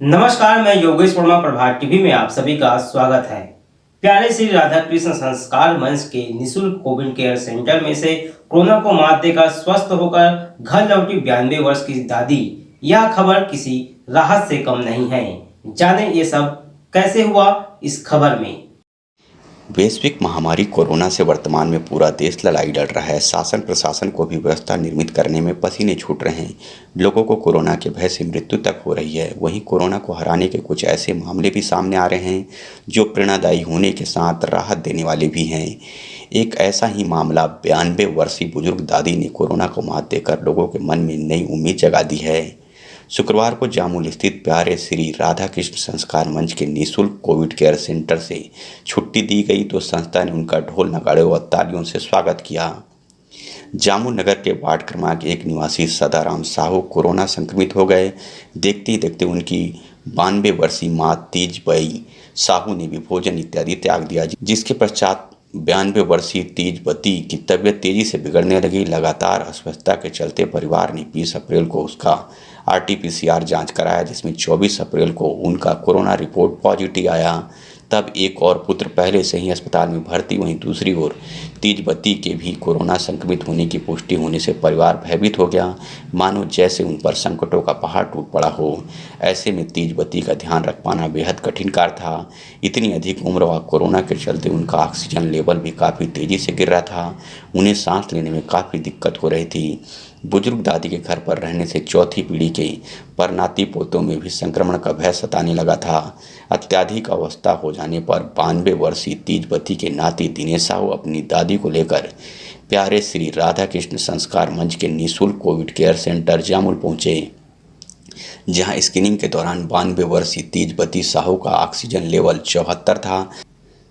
नमस्कार, मैं योगेश वर्मा प्रभात टीवी में आप सभी का स्वागत है। प्यारे श्री राधा कृष्ण संस्कार मंच के निःशुल्क कोविड केयर सेंटर में से कोरोना को मात देकर स्वस्थ होकर घर लौटी 92 वर्ष की दादी। यह खबर किसी राहत से कम नहीं है। जाने ये सब कैसे हुआ इस खबर में। वैश्विक महामारी कोरोना से वर्तमान में पूरा देश लड़ाई लड़ रहा है। शासन प्रशासन को भी व्यवस्था निर्मित करने में पसीने छूट रहे हैं। लोगों को कोरोना के भय से मृत्यु तक हो रही है। वहीं कोरोना को हराने के कुछ ऐसे मामले भी सामने आ रहे हैं जो प्रेरणादायी होने के साथ राहत देने वाले भी हैं। एक ऐसा ही मामला 92 वर्षीय बुजुर्ग दादी ने कोरोना को मात देकर लोगों के मन में नई उम्मीद जगा दी है। शुक्रवार को जामुल स्थित प्यारे श्री राधा कृष्ण संस्कार मंच के निःशुल्क कोविड केयर सेंटर से छुट्टी दी गई तो संस्था ने उनका ढोल नगाड़े व तालियों से स्वागत किया। जामुल नगर के वार्ड क्रमांक 1 निवासी सदाराम साहू कोरोना संक्रमित हो गए। देखते ही देखते उनकी 92 वर्षीय मां तीजबती साहू ने भी भोजन इत्यादि त्याग दिया, जिसके पश्चात 92 वर्षीय तीजबती की तबीयत तेजी से बिगड़ने लगी। लगातार अस्वस्थता के चलते परिवार ने 20 अप्रैल को उसका RT-PCR जांच कराया, जिसमें 24 अप्रैल को उनका कोरोना रिपोर्ट पॉजिटिव आया। तब एक और पुत्र पहले से ही अस्पताल में भर्ती, वहीं दूसरी ओर तीजबती के भी कोरोना संक्रमित होने की पुष्टि होने से परिवार भयभीत हो गया, मानो जैसे उन पर संकटों का पहाड़ टूट पड़ा हो। ऐसे में तीजबती का ध्यान रख पाना बेहद कठिन कार्य था। इतनी अधिक उम्र व कोरोना के चलते उनका ऑक्सीजन लेवल भी काफ़ी तेज़ी से गिर रहा था। उन्हें सांस लेने में काफ़ी दिक्कत हो रही थी। बुजुर्ग दादी के घर पर रहने से चौथी पीढ़ी के परनाती पोतों में भी संक्रमण का भय सताने लगा था। अत्याधिक अवस्था हो जाने पर 92 वर्षीय तीजबती के नाती दिनेश साहू अपनी दादी को लेकर प्यारे श्री राधा कृष्ण संस्कार मंच के निःशुल्क कोविड केयर सेंटर जामुल पहुंचे, जहां स्क्रीनिंग के दौरान 92 वर्षीय तीजबती साहू का ऑक्सीजन लेवल 74 था,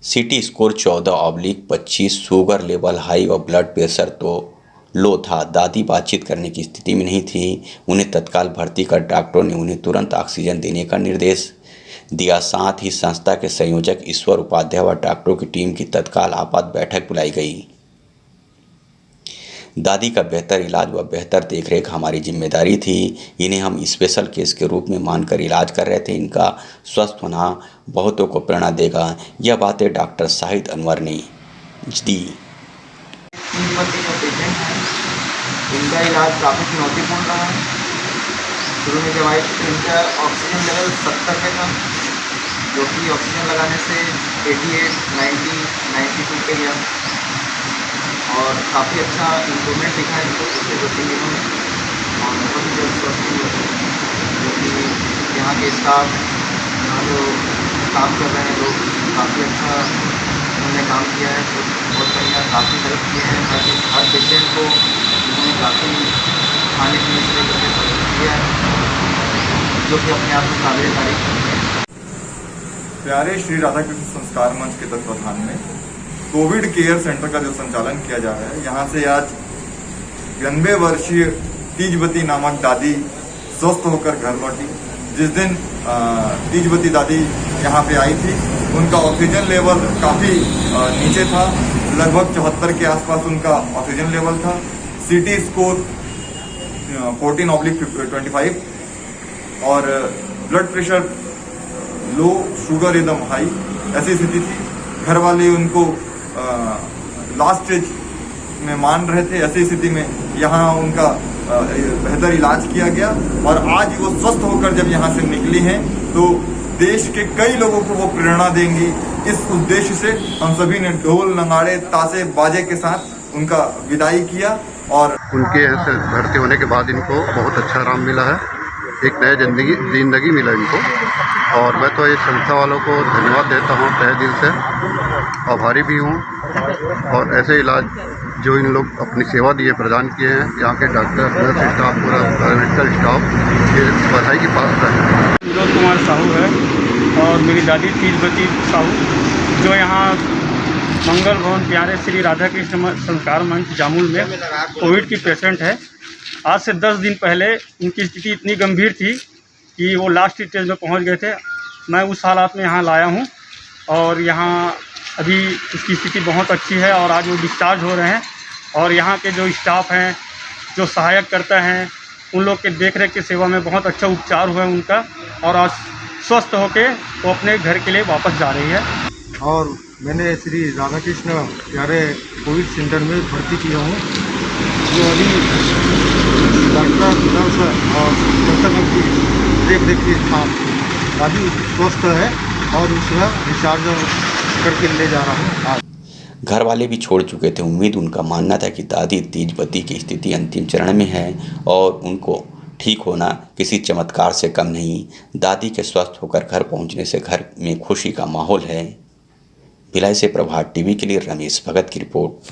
CT score 14/25, sugar level high और ब्लड प्रेशर तो लो था। दादी बातचीत करने की स्थिति में नहीं थी। उन्हें तत्काल भर्ती कर डॉक्टरों ने उन्हें तुरंत ऑक्सीजन देने का निर्देश दिया। साथ ही संस्था के संयोजक ईश्वर उपाध्याय व डॉक्टरों की टीम की तत्काल आपात बैठक बुलाई गई। दादी का बेहतर इलाज व बेहतर देखरेख हमारी जिम्मेदारी थी। इन्हें हम स्पेशल केस के रूप में मानकर इलाज कर रहे थे। इनका स्वस्थ होना बहुतों को प्रेरणा देगा। यह बातें डॉक्टर शाहिद अनवर ने दी। इनका इलाज काफ़ी चुनौतीपूर्ण रहा है। शुरू में जब आए तो इनका ऑक्सीजन लेवल 70 पे था, जो कि ऑक्सीजन लगाने से 88, 90, 92 पे गया और काफ़ी अच्छा इम्प्रूवमेंट दिखा इनको पिछले 2-3 दिनों में और बहुत ही जल्द स्वस्थ हुए, जो कि यहाँ के स्टाफ, यहाँ जो काम कर रहे हैं लोग, काफ़ी अच्छा उन्होंने काम किया है। तो बहुत बढ़िया, काफ़ी हेल्प किए हैं। हर पेशेंट को उन्होंने काफ़ी खाने पीने से लेकर सब कुछ किया है, जो कि अपने आप में काबिल तारीफ है। प्यारे श्री राधा कृष्ण संस्कार मंच के तत्वाधान में कोविड केयर सेंटर का जो संचालन किया जा रहा है, यहाँ से आज 92 वर्षीय तीजबती नामक दादी स्वस्थ होकर घर लौटी। जिस दिन तीजबती दादी यहाँ पे आई थी, उनका ऑक्सीजन लेवल काफ़ी नीचे था, लगभग 74 के आसपास उनका ऑक्सीजन लेवल था। CT स्कोर 14/25 और ब्लड प्रेशर लो, शुगर एकदम हाई, ऐसी स्थिति थी। घर वाले उनको लास्ट स्टेज में मान रहे थे। ऐसी स्थिति में यहाँ उनका बेहतर इलाज किया गया और आज वो स्वस्थ होकर जब यहाँ से निकली हैं तो देश के कई लोगों को वो प्रेरणा देंगी। इस उद्देश्य से हम सभी ने ढोल नगाड़े ताशे बाजे के साथ उनका विदाई किया और उनके ऐसे भर्ती होने के बाद इनको बहुत अच्छा आराम मिला है, एक नया जिंदगी मिला इनको। और मैं तो इस संस्था वालों को धन्यवाद देता हूँ, तहे दिल से आभारी भी हूँ। और ऐसे इलाज जो इन लोग अपनी सेवा दिए प्रदान किए हैं, यहाँ के डॉक्टर, नर्स स्टाफ, पूरा पैरामेडिकल स्टाफ, ये बधाई की पात्र है। विनोद कुमार साहू है और मेरी दादी तीजबती साहू, जो यहाँ मंगल भवन प्यारे श्री राधा कृष्ण संस्कार मंच जामुल में कोविड की पेशेंट है। आज से 10 दिन पहले उनकी स्थिति इतनी गंभीर थी कि वो लास्ट स्टेज में पहुंच गए थे। मैं उस हालात में यहाँ लाया हूँ और यहाँ अभी उसकी स्थिति बहुत अच्छी है और आज वो डिस्चार्ज हो रहे हैं। और यहाँ के जो स्टाफ हैं, जो सहायक करते हैं, उन लोग के देख रेख की सेवा में बहुत अच्छा उपचार हुआ है उनका और आज स्वस्थ होकर वो अपने घर के लिए वापस जा रही है। और मैंने श्री राधा कृष्ण प्यारे कोविड सेंटर में भर्ती किया हूँ, जो अभी डॉक्टर नर्स और डॉक्टर की देख रेख के साथ काफ़ी स्वस्थ है और उसका डिस्चार्ज करके ले जा रहा हूँ आज। घर वाले भी छोड़ चुके थे उम्मीद। उनका मानना था कि दादी तेजवती की स्थिति अंतिम चरण में है और उनको ठीक होना किसी चमत्कार से कम नहीं। दादी के स्वस्थ होकर घर पहुंचने से घर में खुशी का माहौल है। भिलाई से प्रभात टीवी के लिए रमेश भगत की रिपोर्ट।